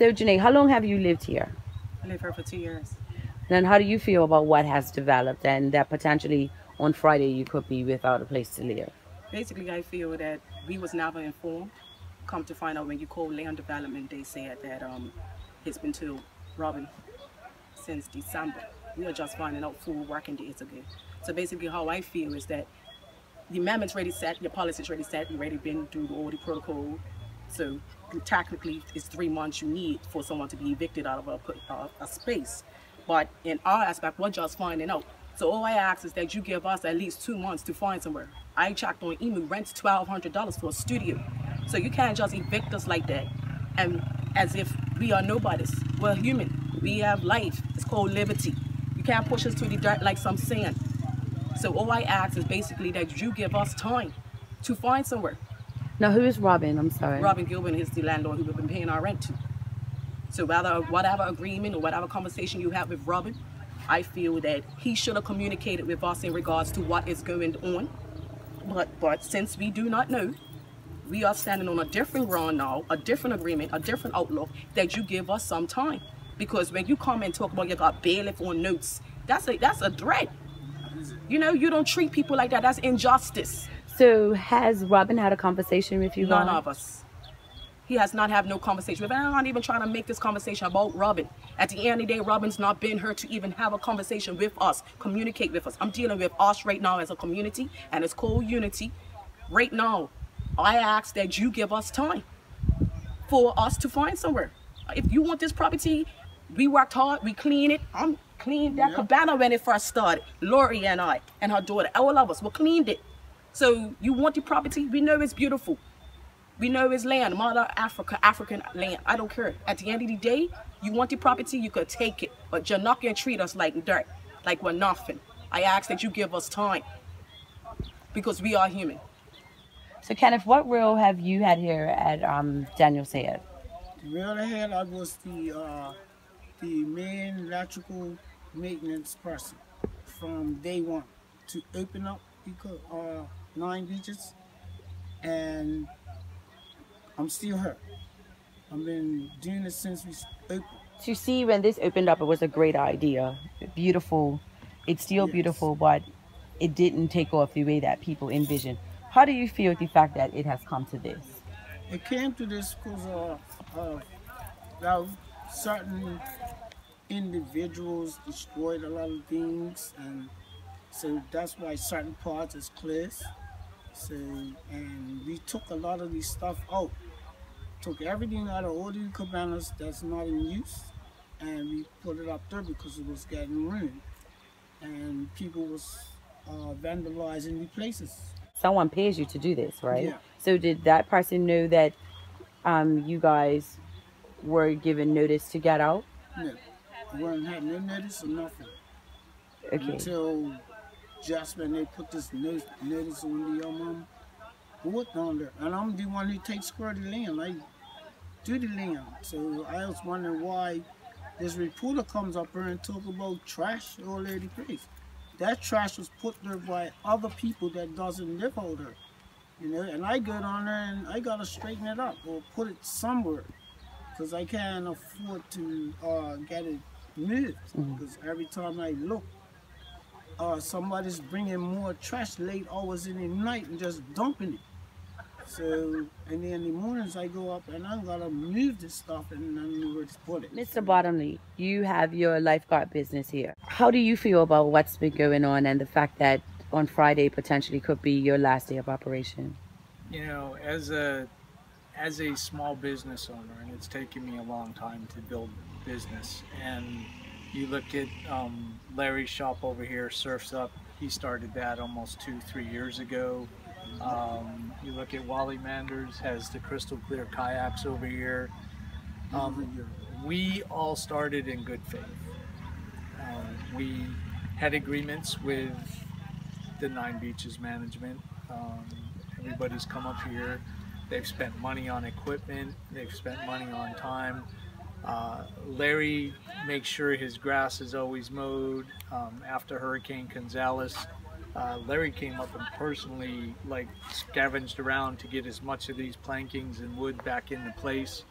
So, Jaynae, how long have you lived here? I lived here for 2 years. And how do you feel about what has developed and that potentially on Friday you could be without a place to live? Basically, I feel that we was never informed. Come to find out, when you call land development, they said that it's been to robbing since December. We are just finding out 4 working days ago. So basically, how I feel is that the amendment's already set, the policy's already set, we already been through all the protocol. So technically, it's 3 months you need for someone to be evicted out of a space. But in our aspect, we're just finding out. So all I ask is that you give us at least 2 months to find somewhere. I checked on email, rent's $1,200 for a studio. So you can't just evict us like that, and as if we are nobodies. We're human. We have life. It's called liberty. You can't push us to the dirt like some sand. So all I ask is basically that you give us time to find somewhere. Now, who is Robin? I'm sorry. Robin Gilbert is the landlord who we've been paying our rent to. So whatever agreement or whatever conversation you have with Robin, I feel that he should have communicated with us in regards to what is going on. But since we do not know, we are standing on a different ground now, a different agreement, a different outlook, that you give us some time. Because when you come and talk about you got bailiff on notes, that's a threat. You know, you don't treat people like that. That's injustice. So has Robin had a conversation with you? None of us. He has not had no conversation with. I'm not even trying to make this conversation about Robin. At the end of the day, Robin's not been here to even have a conversation with us, communicate with us. I'm dealing with us right now as a community, and it's called unity. Right now, I ask that you give us time for us to find somewhere. If you want this property, we worked hard, we cleaned it. I'm cleaned that cabana when it first started. Lori and I and her daughter, all of us, we cleaned it. So you want the property? We know it's beautiful. We know it's land, Mother Africa, African land. I don't care. At the end of the day, you want the property, you could take it. But you're not going to treat us like dirt, like we're nothing. I ask that you give us time because we are human. So, Kenneth, what role have you had here at Daniel said? The role I had, I was the main electrical maintenance person from day one to open up 9 beaches, and I'm still here. I've been doing it since we opened. To see when this opened up, it was a great idea. Beautiful. It's still beautiful, but it didn't take off the way that people envisioned. How do you feel with the fact that it has come to this? It came to this because certain individuals destroyed a lot of things, and so that's why certain parts is closed. So, and we took a lot of this stuff out. Took everything out of all the cabanas that's not in use, and we put it up there because it was getting ruined, and people was vandalizing the places. Someone pays you to do this, right? Yeah. So did that person know that you guys were given notice to get out? No, we weren't had no notice or nothing. Okay. Until just when they put this notice on the board down there, and I'm the one who takes care of the land. I do the land, so I was wondering why this reporter comes up here and talk about trash all over the place. That trash was put there by other people that doesn't live out there, you know. And I go down there and I gotta straighten it up or put it somewhere, because I can't afford to get it moved. Because every time I look, somebody's bringing more trash late hours in the night and just dumping it. So, and then in the mornings I go up and I gotta move this stuff and I don't know where to put it. Mr. Bottomley, you have your lifeguard business here. How do you feel about what's been going on and the fact that on Friday potentially could be your last day of operation? You know, as a small business owner, and it's taken me a long time to build business, and you look at Larry's shop over here, Surf's Up. He started that almost 2-3 years ago. You look at Wally Manders, has the crystal clear kayaks over here. We all started in good faith. We had agreements with the 9 Beaches management. Everybody's come up here. They've spent money on equipment. They've spent money on time. Larry makes sure his grass is always mowed. After Hurricane Gonzalez, Larry came up and personally scavenged around to get as much of these plankings and wood back into place.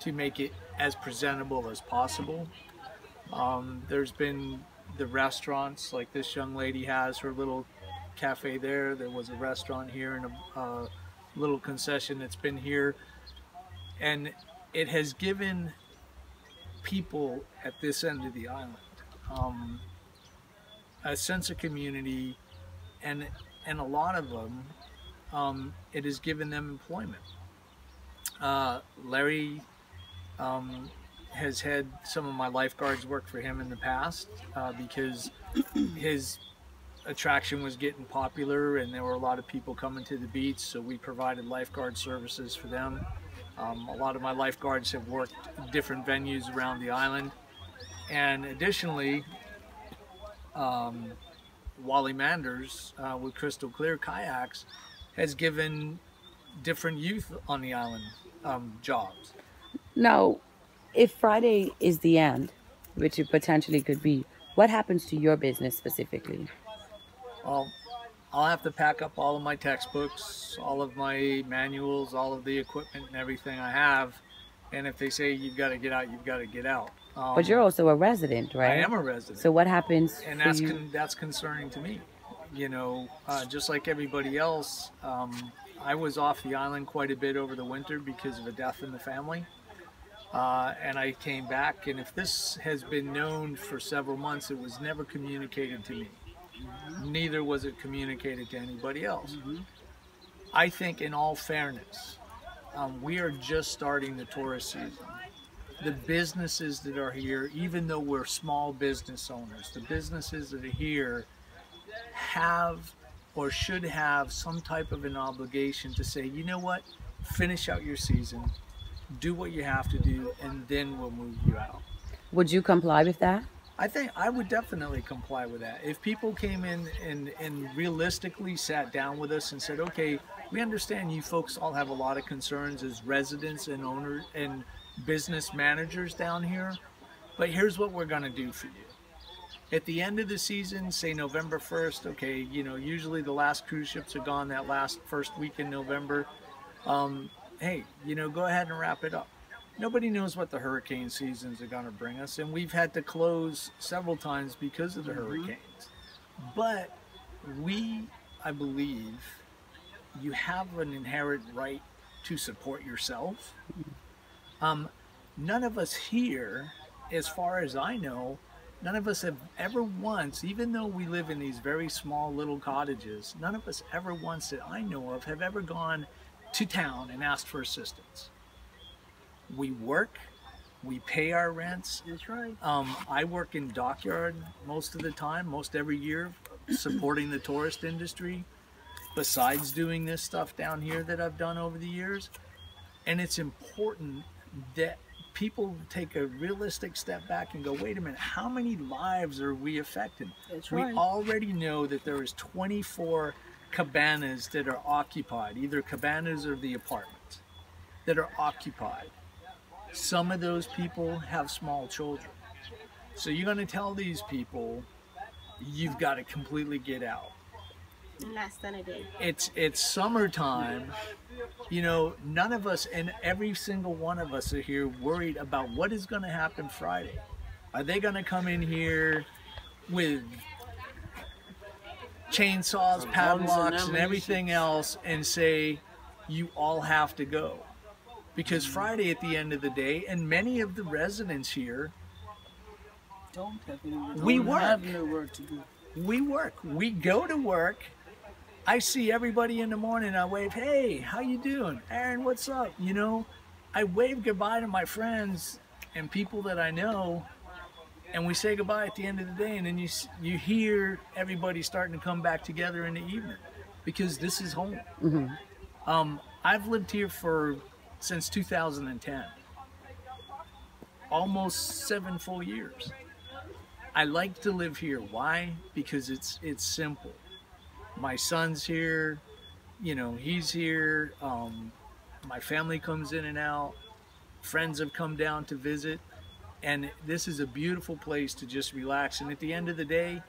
to make it as presentable as possible. There's been the restaurants, like this young lady has her little cafe there. There was a restaurant here and a little concession that's been here. And it has given people at this end of the island a sense of community, and a lot of them, it has given them employment. Larry has had some of my lifeguards work for him in the past because his attraction was getting popular and there were a lot of people coming to the beach, so we provided lifeguard services for them. A lot of my lifeguards have worked different venues around the island, and additionally Wally Manders with Crystal Clear Kayaks has given different youth on the island jobs. Now, if Friday is the end, which it potentially could be, what happens to your business specifically? Well, I'll have to pack up all of my textbooks, all of my manuals, all of the equipment and everything I have. And if they say you've got to get out, you've got to get out. But you're also a resident, right? I am a resident. So what happens and for you? That's concerning to me. You know, just like everybody else, I was off the island quite a bit over the winter because of a death in the family. And I came back, and if this has been known for several months, it was never communicated to me. Neither was it communicated to anybody else. I think, in all fairness, we are just starting the tourist season. The businesses that are here, even though we're small business owners, the businesses that are here have or should have some type of an obligation to say, you know what, finish out your season, do what you have to do, and then we'll move you out. Would you comply with that? I think I would definitely comply with that. If people came in and realistically sat down with us and said, okay, we understand you folks all have a lot of concerns as residents and owners and business managers down here, but here's what we're going to do for you. At the end of the season, say November 1st, okay, you know, usually the last cruise ships are gone that first week in November. Hey, you know, go ahead and wrap it up. Nobody knows what the hurricane seasons are going to bring us, and we've had to close several times because of the hurricanes. But I believe, you have an inherent right to support yourself. None of us here, as far as I know, none of us have ever once, even though we live in these very small little cottages, none of us ever once that I know of have ever gone to town and asked for assistance. We work, we pay our rents. That's right. I work in dockyard most of the time, most every year, supporting the tourist industry, besides doing this stuff down here that I've done over the years. And it's important that people take a realistic step back and go, wait a minute, how many lives are we affecting? That's right. We already know that there is 24 cabanas that are occupied, either cabanas or the apartments that are occupied. Some of those people have small children. So you're going to tell these people, you've got to completely get out. Less than a day. It's summertime. You know, none of us, and every single one of us are here worried about what is going to happen Friday. Are they going to come in here with chainsaws, padlocks, and everything else and say, you all have to go? Because Friday at the end of the day, and many of the residents here, we work. We work. We go to work. I see everybody in the morning. I wave, hey, how you doing? Aaron, what's up? You know, I wave goodbye to my friends and people that I know, and we say goodbye at the end of the day, and then you hear everybody starting to come back together in the evening, because this is home. I've lived here since 2010, almost 7 full years. I like to live here. Why? Because it's simple. My son's here, you know, he's here. My family comes in and out. Friends have come down to visit, and this is a beautiful place to just relax. And at the end of the day,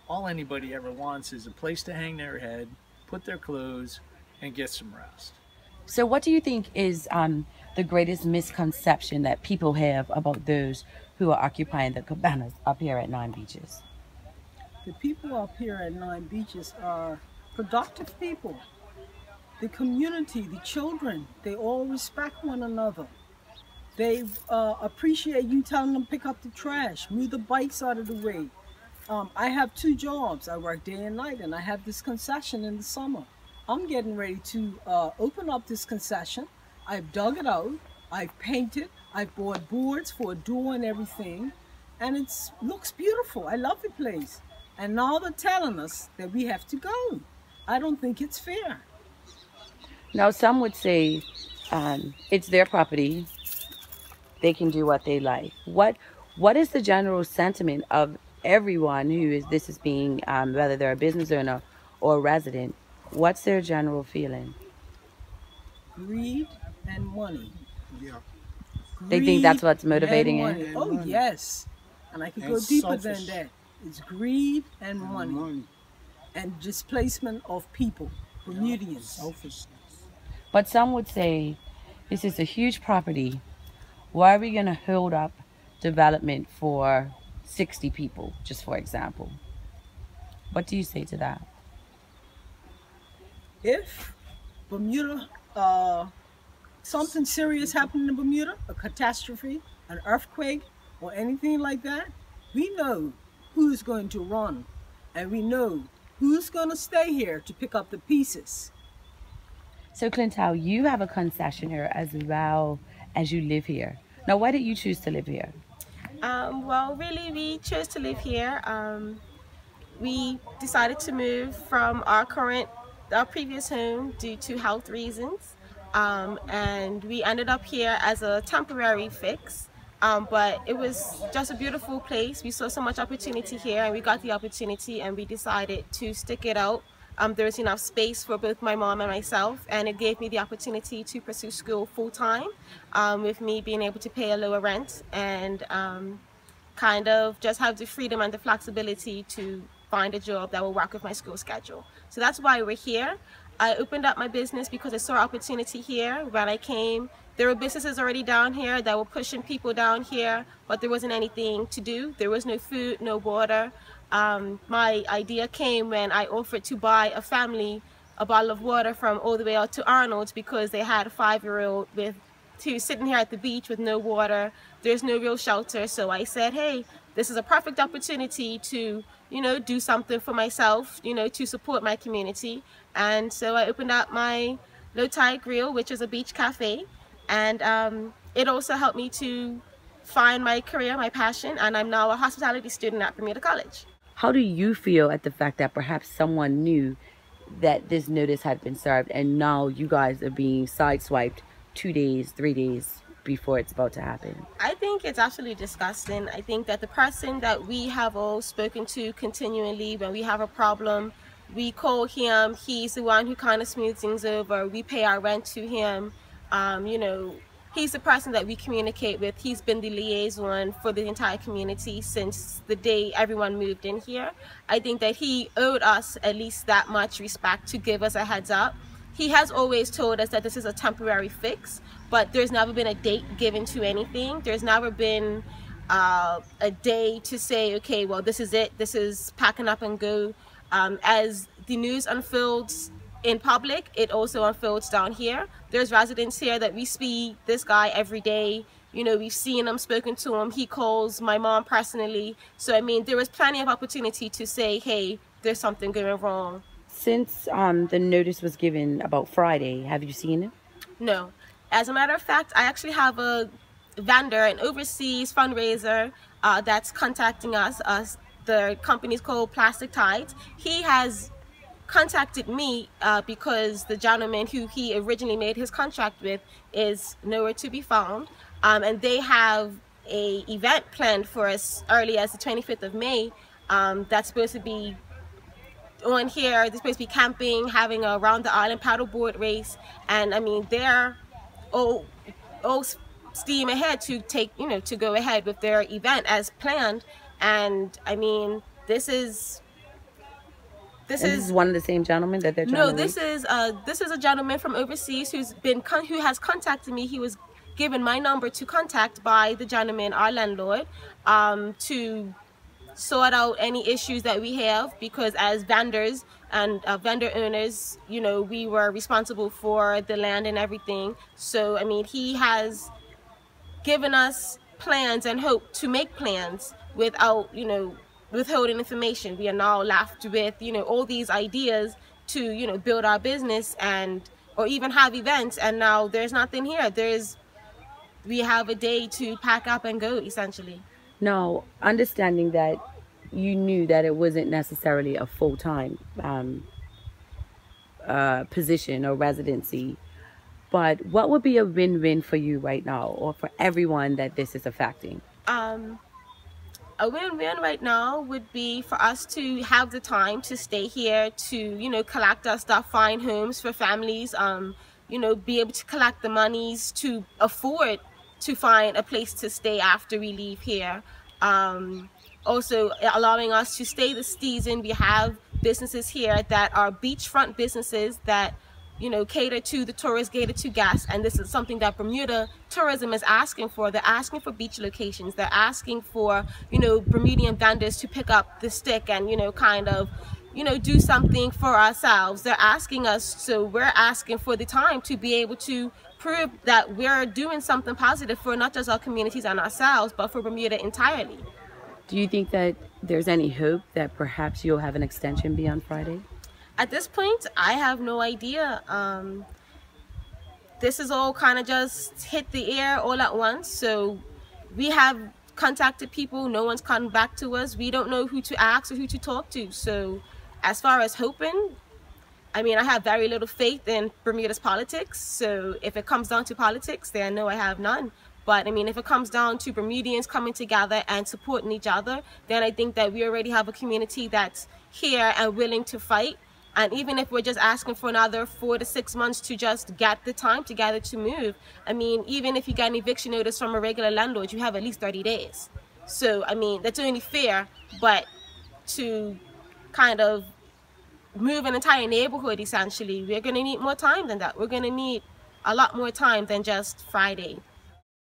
all anybody ever wants is a place to hang their head, put their clothes, and get some rest. So what do you think is the greatest misconception that people have about those who are occupying the cabanas up here at Nine Beaches? The people up here at Nine Beaches are productive people. The community, the children, they all respect one another. They appreciate you telling them pick up the trash, move the bikes out of the way. I have 2 jobs. I work day and night, and I have this concession in the summer. I'm getting ready to open up this concession. I've dug it out. I've painted. I've bought boards for a door and everything. And it looks beautiful. I love the place. And now they're telling us that we have to go. I don't think it's fair. Now, some would say it's their property. They can do what they like. What is the general sentiment of everyone this is being, whether they're a business owner or a resident? What's their general feeling? Greed and money. Yeah. They think that's what's motivating it? it? Oh, yes. And I could go deeper than that. It's greed and money. And displacement of people, Bermudians. Selfishness. But some would say this is a huge property. Why are we going to hold up development for 60 people, just for example? What do you say to that? If Bermuda, something serious happened in Bermuda, a catastrophe, an earthquake, or anything like that, we know who's going to run. And we know who's going to stay here to pick up the pieces. So, Clintel, you have a concession here as well as you live here. Now, why did you choose to live here? Well, really, we chose to live here. We decided to move from our previous home due to health reasons. And we ended up here as a temporary fix. But it was just a beautiful place. We saw so much opportunity here, and we got the opportunity, and we decided to stick it out. There was enough space for both my mom and myself, and it gave me the opportunity to pursue school full-time, with me being able to pay a lower rent and kind of just have the freedom and the flexibility to find a job that will work with my school schedule. So that's why we're here. I opened up my business because I saw opportunity here. When I came, there were businesses already down here that were pushing people down here, but there wasn't anything to do. There was no food, no water. My idea came when I offered to buy a family a bottle of water from all the way out to Arnold's because they had a 5-year-old sitting here at the beach with no water. There's no real shelter. So I said, hey, this is a perfect opportunity to, do something for myself, to support my community. And so I opened up my Low Tide Grill, which is a beach cafe. And it also helped me to find my career, my passion. And I'm now a hospitality student at Bermuda College. How do you feel at the fact that perhaps someone knew that this notice had been served and now you guys are being sideswiped 2 days, 3 days before it's about to happen? I think it's absolutely disgusting. I think that the person that we have all spoken to continually when we have a problem, we call him, he's the one who kind of smooths things over, we pay our rent to him. He's the person that we communicate with. He's been the liaison for the entire community since the day everyone moved in here. I think that he owed us at least that much respect to give us a heads up. He has always told us that this is a temporary fix, but there's never been a date given to anything. There's never been a day to say, okay, well, this is it. This is packing up and go. As the news unfolds in public, it also unfolds down here. There's residents here that we see this guy every day. We've seen him, spoken to him. He calls my mom personally. So, I mean, there was plenty of opportunity to say, hey, there's something going wrong. Since the notice was given about Friday, have you seen it? No. As a matter of fact, I actually have a vendor, an overseas fundraiser that's contacting us. The company's called Plastic Tides. He has contacted me because the gentleman who he originally made his contract with is nowhere to be found, and they have a event planned for us early as the 25th of May that's supposed to be on here. They're supposed to be camping, having a round the island paddleboard race, and I mean they're all steam ahead to to go ahead with their event as planned. And I mean, this is one of the same gentlemen that they're trying to this is a gentleman from overseas who has contacted me. given my number to contact by the gentleman, our landlord, to sort out any issues that we have, because as vendors and vendor owners, you know, we were responsible for the land and everything. So I mean, he has given us plans and hope to make plans without, you know, withholding information. We are now left with, you know, all these ideas to, you know, build our business and or even have events, and now there's nothing here. We have a day to pack up and go, essentially. Now, understanding that you knew that it wasn't necessarily a full-time position or residency, but what would be a win-win for you right now, or for everyone that this is affecting? A win-win right now would be for us to have the time to stay here, to, you know, collect our stuff, find homes for families, you know, be able to collect the monies to afford to find a place to stay after we leave here. Also allowing us to stay this season. We have businesses here that are beachfront businesses that, you know, cater to the tourists, cater to guests, and this is something that Bermuda tourism is asking for. They're asking for beach locations. They're asking for, you know, Bermudian vendors to pick up the stick and, you know, kind of, you know, do something for ourselves. They're asking us, so we're asking for the time to be able to prove that we're doing something positive for not just our communities and ourselves, but for Bermuda entirely. Do you think that there's any hope that perhaps you'll have an extension beyond Friday? At this point, I have no idea. This is all kind of just hit the air all at once. So we have contacted people. No one's come back to us. We don't know who to ask or who to talk to. So as far as hoping, I mean, I have very little faith in Bermuda's politics. So if it comes down to politics, then no, I have none. But I mean, if it comes down to Bermudians coming together and supporting each other, then I think that we already have a community that's here and willing to fight. And even if we're just asking for another 4 to 6 months to just get the time together to move, I mean, even if you get an eviction notice from a regular landlord, you have at least 30 days. So, I mean, that's only fair, but to kind of move an entire neighborhood, essentially, we're going to need more time than that. We're going to need a lot more time than just Friday.